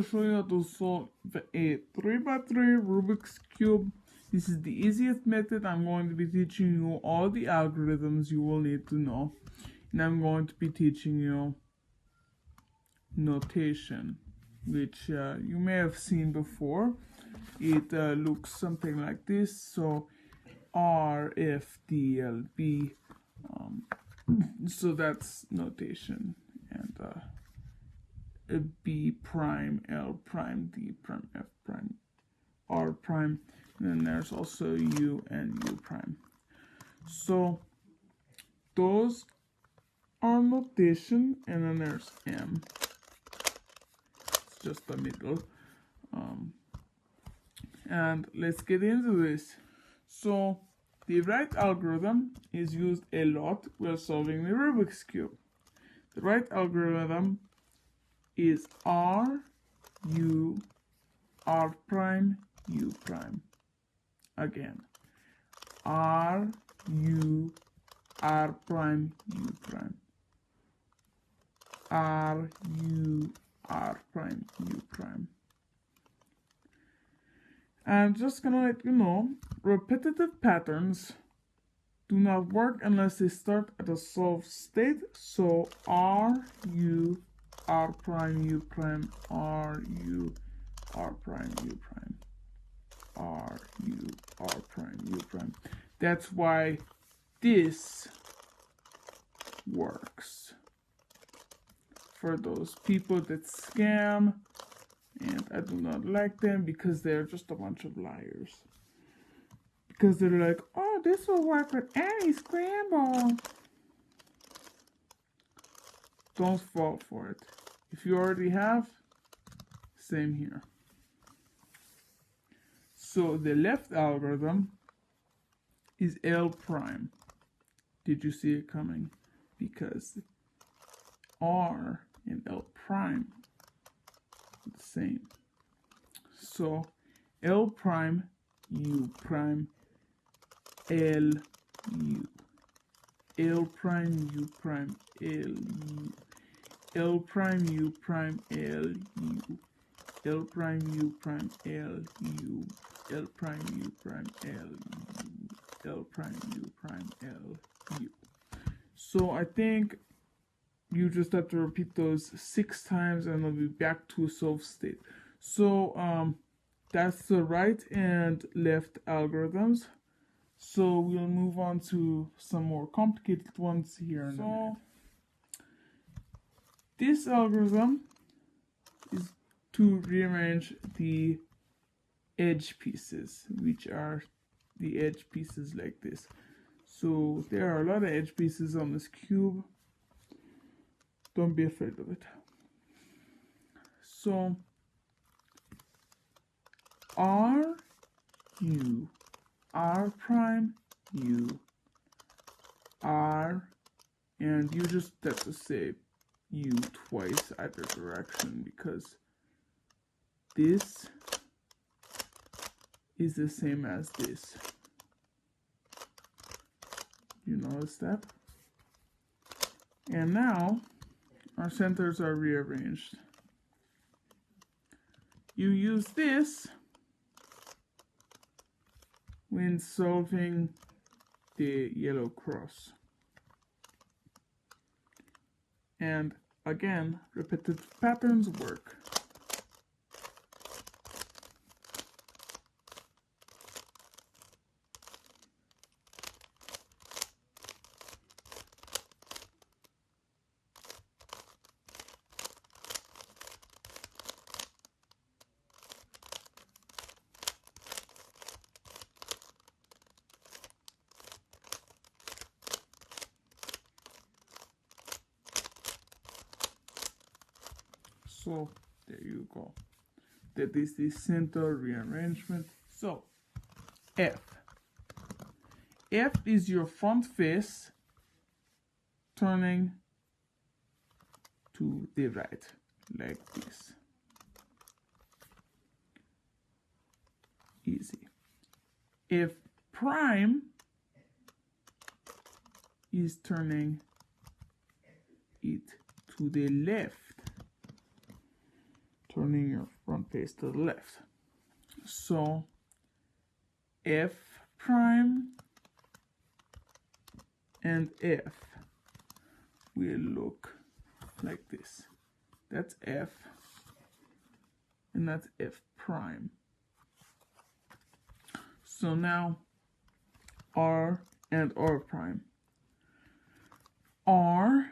show you how to solve a 3x3 Rubik's Cube. This is the easiest method. I'm going to be teaching you all the algorithms you will need to know. And I'm going to be teaching you notation, which you may have seen before. It looks something like this. So R, F, D, L, B. So that's notation. And B prime, L prime, D prime, F prime, R prime, and then there's also U and U prime. So those are notation, and then there's M. It's just the middle. And let's get into this. So the right algorithm is used a lot while solving the Rubik's Cube. The right algorithm is R, U, R prime, U prime. Again, R, U, R prime, U prime. R, U, R prime, U prime. I'm just gonna let you know, repetitive patterns do not work unless they start at a solved state. So R, U, R prime, U prime, R, U, R prime, U prime, R, U, R prime, U prime. That's why this works for those people that scam, and I do not like them because they're just a bunch of liars. Because they're like, oh, this will work with any scramble. Don't fall for it. If you already have, same here. So the left algorithm is L prime. Did you see it coming? Because R and L prime are the same. So L prime, U prime, L, U. L prime, U prime, L, U. L prime, U prime, L, U. L prime, U prime, L, U. L prime, U prime, L, U. L prime, U prime, L, U. So I think you just have to repeat those 6 times and it'll be back to a solved state. So that's the right and left algorithms. So we'll move on to some more complicated ones here in a minute. This algorithm is to rearrange the edge pieces, which are the edge pieces like this. So there are a lot of edge pieces on this cube. Don't be afraid of it. So R, U, R prime, U, R, and you just have to say U twice either direction because this is the same as this. You notice that? And now our centers are rearranged. You use this when solving the yellow cross. And again, repetitive patterns work. So there you go. That is the center rearrangement. So F. F is your front face turning to the right, like this. Easy. F prime is turning it to the left. turning your front face to the left. So F prime and F will look like this. That's F, and that's F prime. So now R and R prime. R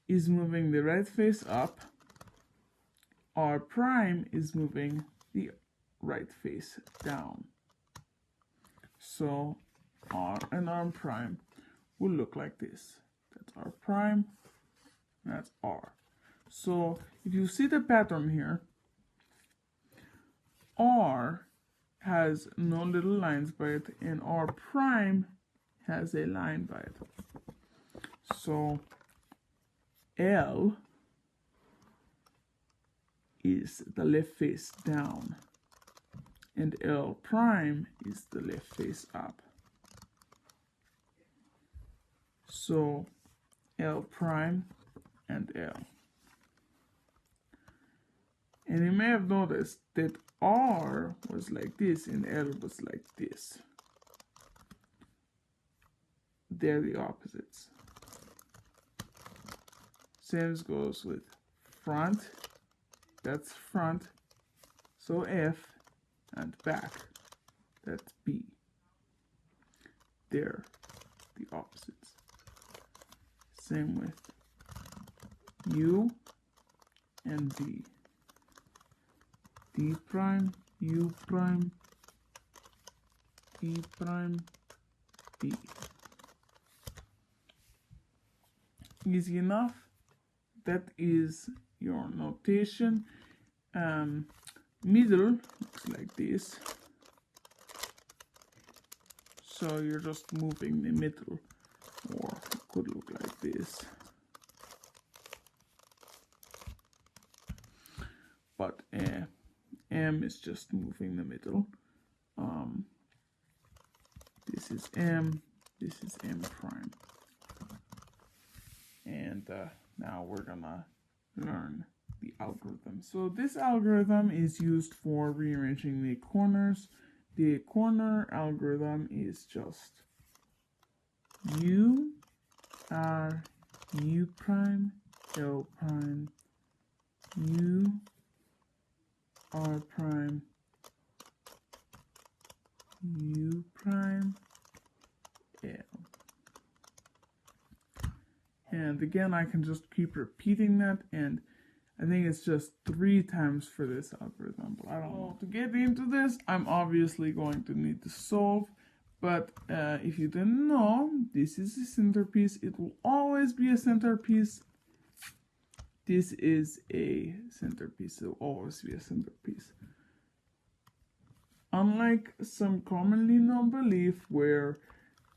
is moving the right face up. R prime is moving the right face down. So R and R prime will look like this. That's R prime, and that's R. So if you see the pattern here, R has no little lines by it, and R prime has a line by it. So L is the left face down, and L prime is the left face up. So L prime and L. And you may have noticed that R was like this and L was like this. They're the opposites. Same goes with front, that's front, so F, and back, that's B. They're the opposites. Same with U and D. D prime, U prime, D prime, D. Easy enough. That is your notation. Middle looks like this. So you're just moving the middle, or it could look like this. But M is just moving the middle. This is M, this is M prime. And now we're gonna learn the algorithm. So this algorithm is used for rearranging the corners. The corner algorithm is just U, R, U prime, L prime, U, R prime, U prime, L. And again, I can just keep repeating that, and I think it's just 3 times for this algorithm, but I don't know. To get into this, I'm obviously going to need to solve, but if you didn't know, this is a centerpiece. It will always be a centerpiece. This is a centerpiece. It will always be a centerpiece. Unlike some commonly known belief where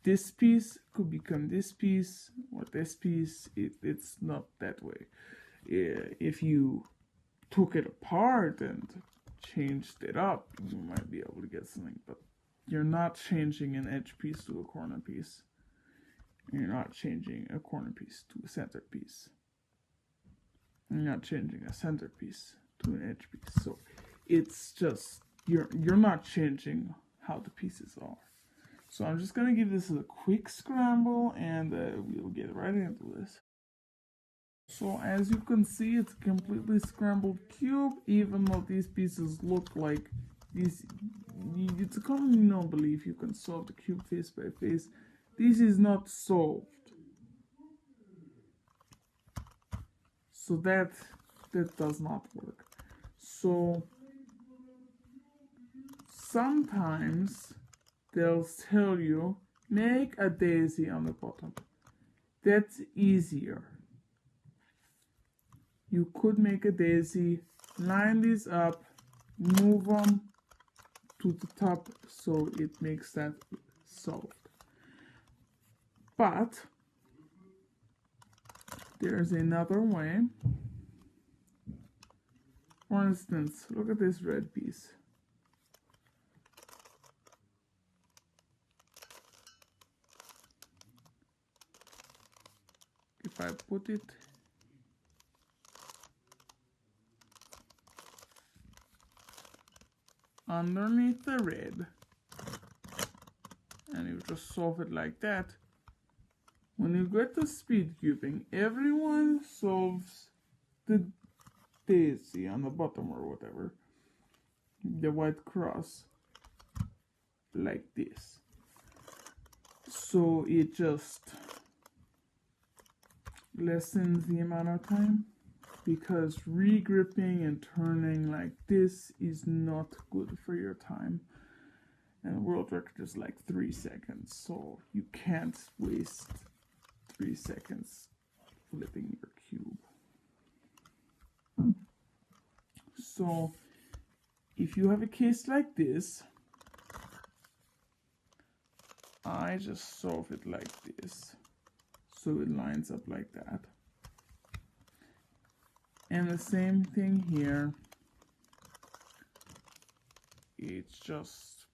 this piece could become this piece or this piece, it's not that way. If you took it apart and changed it up, you might be able to get something, but you're not changing an edge piece to a corner piece. You're not changing a corner piece to a centerpiece. You're not changing a centerpiece to an edge piece. So it's just, you're not changing how the pieces are. So I'm just gonna give this a quick scramble, and we'll get right into this. So as you can see, it's a completely scrambled cube, even though these pieces look like these. It's a commonly known belief you can solve the cube face by face. This is not solved. So that does not work. So sometimes they'll tell you, make a daisy on the bottom. That's easier. You could make a daisy, line these up, move them to the top so it makes that solved. But there's another way. For instance, look at this red piece. If I put it underneath the red, and you just solve it like that. When you get to speed cubing, everyone solves the daisy on the bottom or whatever, the white cross, like this. So it just lessens the amount of time, because regripping and turning like this is not good for your time. And the world record is like 3 seconds, so you can't waste 3 seconds flipping your cube. So if you have a case like this, I just solve it like this, so it lines up like that. And the same thing here. It's just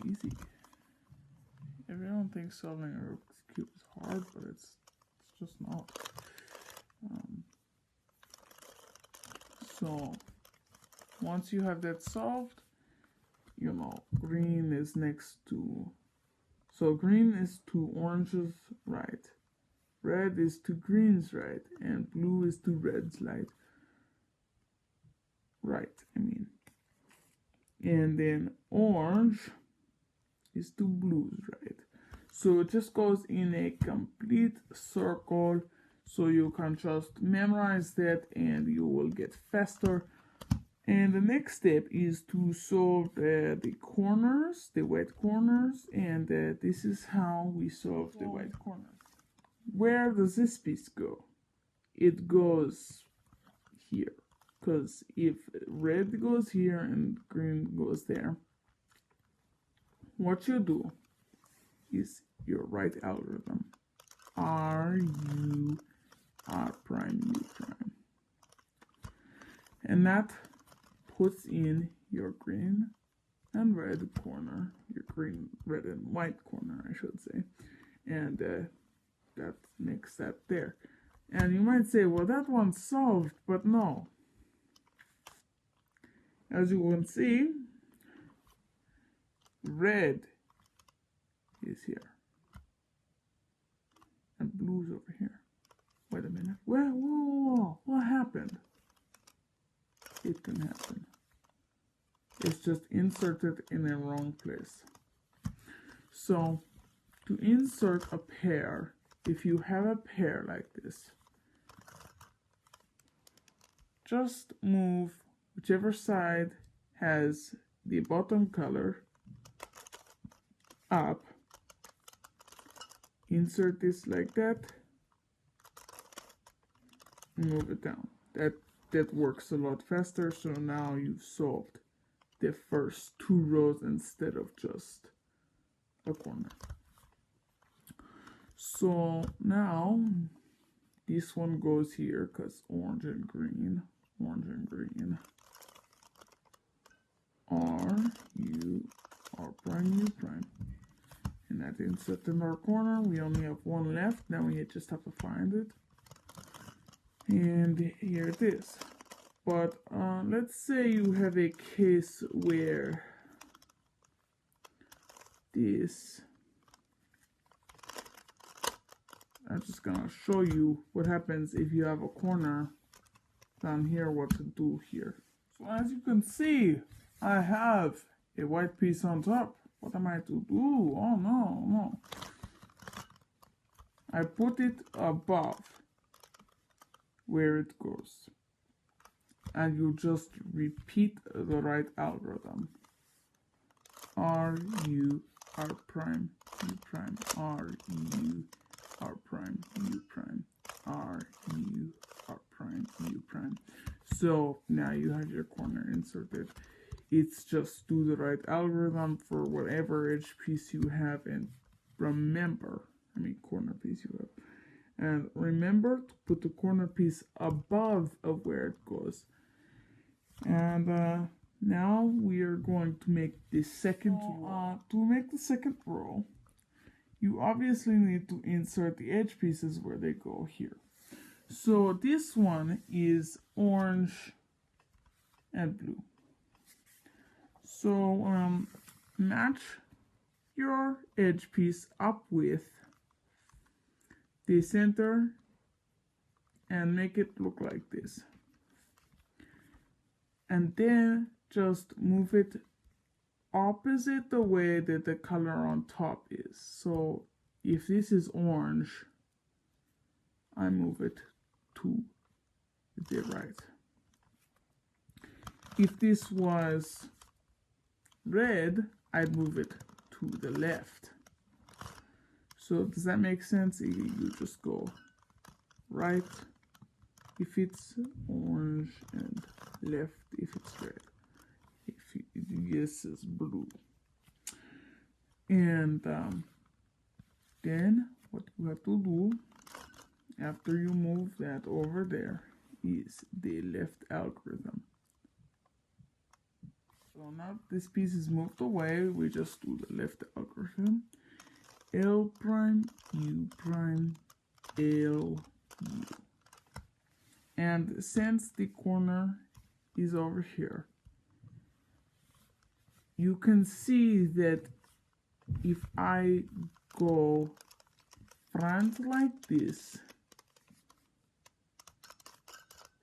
easy. Everyone thinks solving a Rubik's Cube is hard, but it's just not. So once you have that solved, you know, green is next to, so green is to orange's right, red is to green's right, and blue is to red's right, and then orange is to blue's right. So it just goes in a complete circle, so you can just memorize that and you will get faster. And the next step is to solve the corners, the white corners, and this is how we solve the white corners. Where does this piece go? It goes here, because if red goes here and green goes there, what you do is your right algorithm, R, U, R prime, U prime. And that puts in your green and red corner, your green, red, and white corner, I should say. And that makes that there. And you might say, well, that one's solved, but no. As you can see, red is here and blue's over here. Wait a minute. Whoa, what happened? It can happen. It's just inserted in the wrong place. So to insert a pair, if you have a pair like this, just move whichever side has the bottom color up, insert this like that, move it down. That works a lot faster. So now you've solved the first 2 rows instead of just a corner. So now this one goes here because orange and green, R, U, R prime, U prime. And that insert in our corner. We only have one left. Now we just have to find it. And here it is. But let's say you have a case where this, I'm just gonna show you what happens if you have a corner down here, what to do here. So as you can see, I have a white piece on top. What am I to do? Oh no. I put it above where it goes. And you just repeat the right algorithm. R, U, R prime, U prime, R, U, R prime, U prime, R, U, R prime, U prime. So now you have your corner inserted. It's just do the right algorithm for whatever edge piece you have, and remember, corner piece you have. And remember to put the corner piece above of where it goes. And now we are going to make the second row. To make the second row, you obviously need to insert the edge pieces where they go here. So this one is orange and blue. So match your edge piece up with the center and make it look like this. And then just move it opposite the way that the color on top is. So if this is orange, I move it to the right. If this was red, I'd move it to the left. So does that make sense? You just go right if it's orange and left if it's red. If yes is blue. And then what you have to do after you move that over there is the left algorithm. So now this piece is moved away, we just do the left algorithm. L prime, U prime, L, U. And since the corner is over here, you can see that if I go front like this,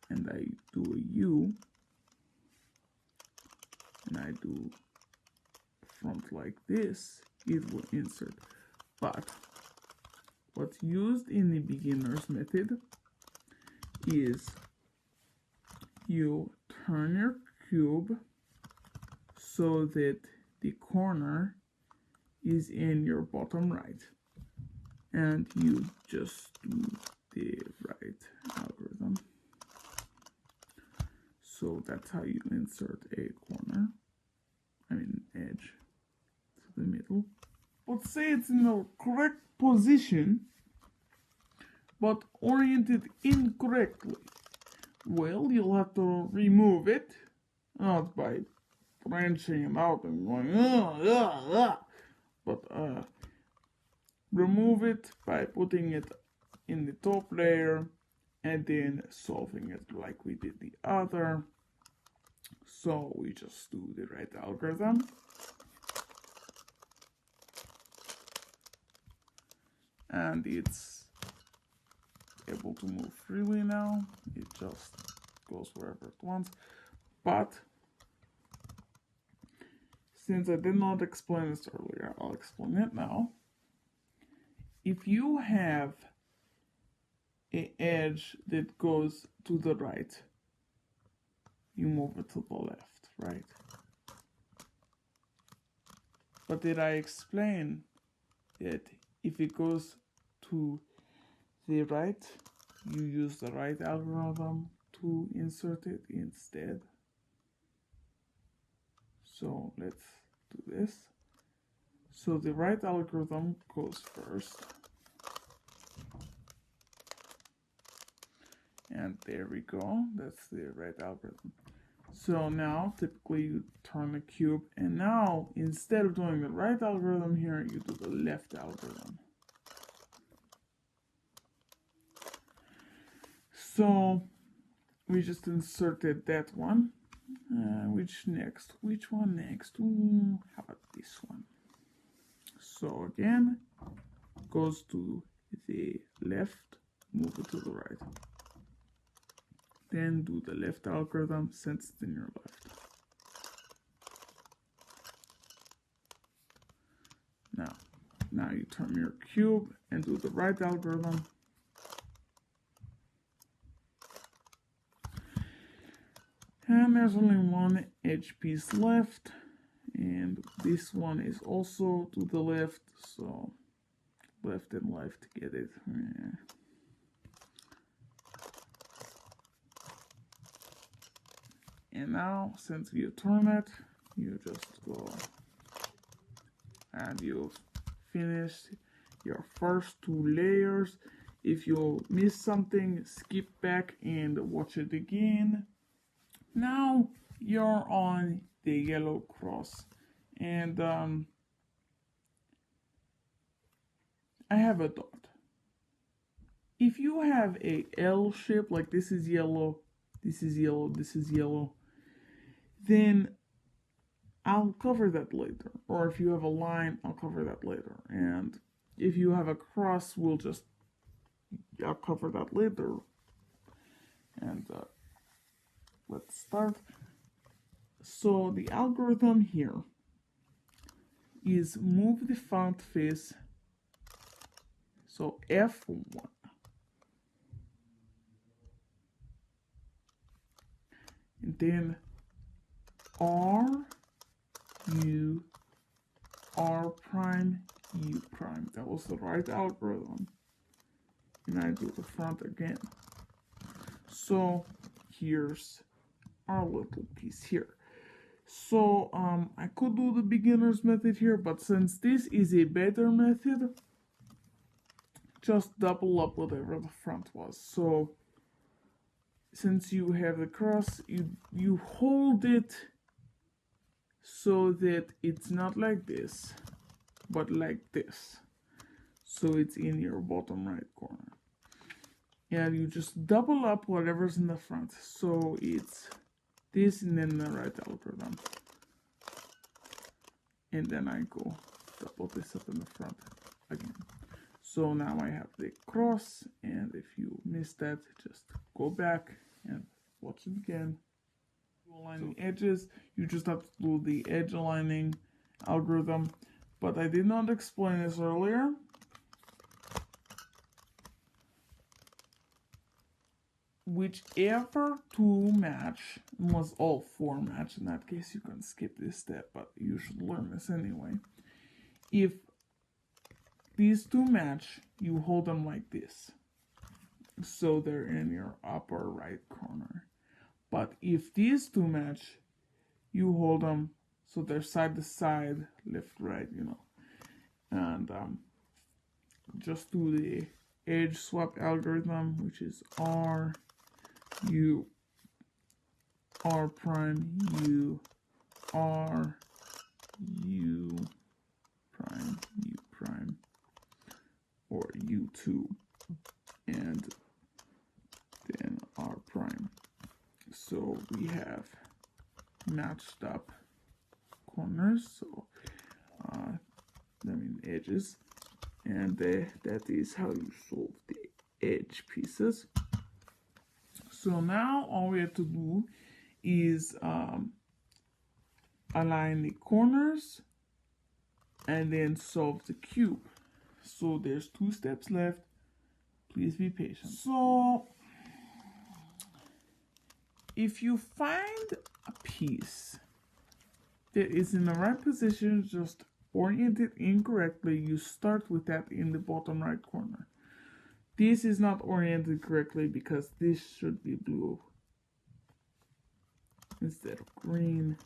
and I do a U, and I do front like this, it will insert. But what's used in the beginner's method is you turn your cube so that the corner is in your bottom right, and you just do the right algorithm. So that's how you insert a corner, edge to the middle. Let's say it's in the correct position, but oriented incorrectly. Well, you'll have to remove it, not by branching it out and going, but remove it by putting it in the top layer and then solving it like we did the other. So we just do the right algorithm. And it's able to move freely now. It just goes wherever it wants. But since I did not explain this earlier, I'll explain it now. If you have an edge that goes to the right, you move it to the left, right? But did I explain that if it goes to the right, you use the right algorithm to insert it instead? So let's do this. So the right algorithm goes first. And there we go, that's the right algorithm. So now typically you turn the cube, and now instead of doing the right algorithm here, you do the left algorithm. So we just inserted that one. Which one next? Ooh, how about this one? So again, goes to the left, move it to the right. Then do the left algorithm since it's in your left. Now you turn your cube and do the right algorithm. And there's only one edge piece left, and this one is also to the left, so left and left to get it. And now, since you turn it, you just go and you've finished your first two layers. If you miss something, skip back and watch it again. Now you're on the yellow cross, and I have a dot. if you have a L shape, like this is yellow, this is yellow, this is yellow, then I'll cover that later. Or if you have a line, I'll cover that later. And if you have a cross, I'll cover that later. And let's start. So the algorithm here is move the font face, so F1. And then R, U, R prime, U prime. That was the right algorithm. And I do the front again. So here's our little piece here. So I could do the beginner's method here, but since this is a better method, just double up whatever the front was. So since you have the cross, you hold it so that it's not like this, but like this. So it's in your bottom right corner. And you just double up whatever's in the front. So it's this and then the right algorithm. And then I go double this up in the front again. So now I have the cross, and if you missed that, just go back and watch it again. Align the edges, you just have to do the edge aligning algorithm, but I did not explain this earlier. Whichever two match, unless all four match, in that case you can skip this step, but you should learn this anyway. If these two match, you hold them like this, so they're in your upper right corner. But if these two match, you hold them so they're side to side, left, right, you know. And just do the edge swap algorithm, which is R, U, R prime, U, R, U prime, U prime, or U2, and then R prime. So we have matched up corners, so edges, and that is how you solve the edge pieces. So now all we have to do is align the corners and then solve the cube. So there's 2 steps left. Please be patient. So if you find a piece that is in the right position, just oriented incorrectly, you start with that in the bottom right corner. This is not oriented correctly because this should be blue instead of green.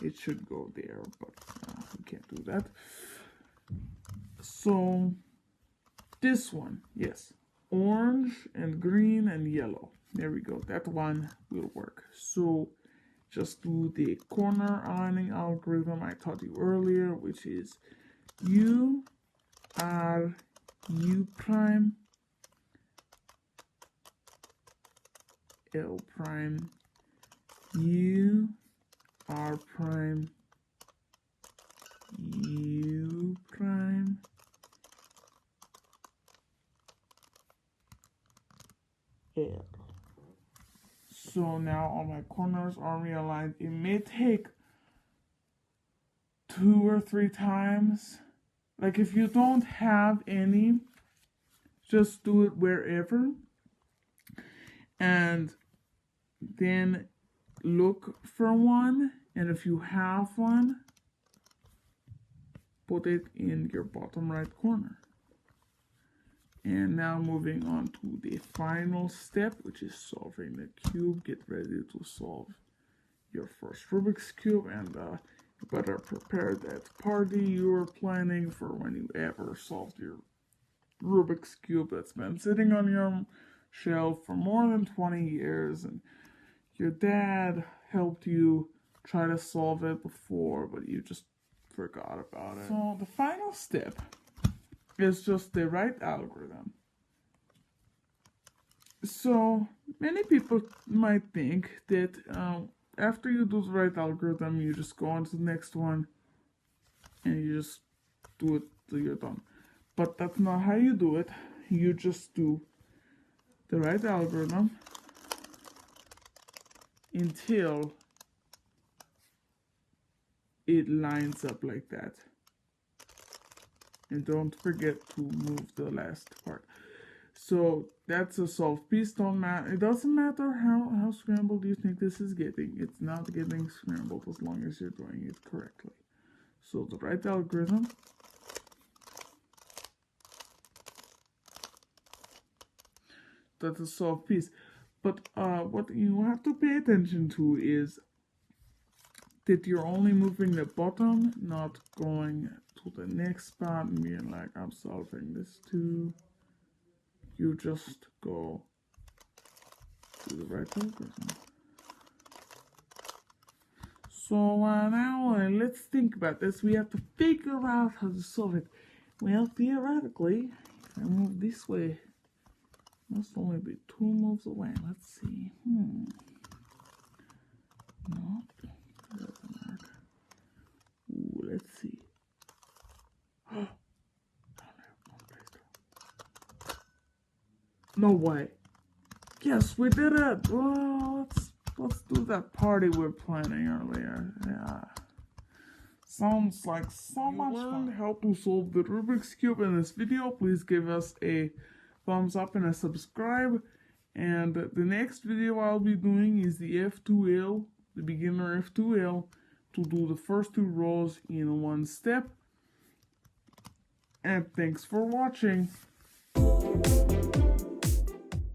It should go there, but we can't do that. So this one, yes, orange and green and yellow. There we go. That one will work. So just do the corner aligning algorithm I taught you earlier, which is U, R, U prime, L prime, U, R prime, U prime, L. So now all my corners are realigned. It may take 2 or 3 times. Like if you don't have any, just do it wherever. And then look for one. And if you have one, put it in your bottom right corner. And now moving on to the final step, which is solving the cube. Get ready to solve your first Rubik's Cube, and you better prepare that party you were planning for when you ever solved your Rubik's Cube that's been sitting on your shelf for more than 20 years, and your dad helped you try to solve it before, but you just forgot about it. So the final step is just the right algorithm. So many people might think that after you do the right algorithm, you just go on to the next one and you just do it till you're done. But that's not how you do it. You just do the right algorithm until it lines up like that. And don't forget to move the last part. So that's a solved piece. It doesn't matter how scrambled you think this is getting. It's not getting scrambled as long as you're doing it correctly. So the right algorithm. That's a solved piece. But what you have to pay attention to is that you're only moving the bottom, not going to the next spot and being like, I'm solving this too. You just go to the right algorithm. So now let's think about this. We have to figure out how to solve it. Well, theoretically, if I move this way, it must only be 2 moves away. Let's see. No, that doesn't work. Ooh, let's see. No way. Yes, we did it. Well, let's do that party we were planning earlier. Yeah. Sounds like so much fun. How to solve the Rubik's Cube in this video. Please give us a thumbs up and a subscribe. And the next video I'll be doing is the F2L, the beginner F2L, to do the first 2 rows in 1 step. And thanks for watching.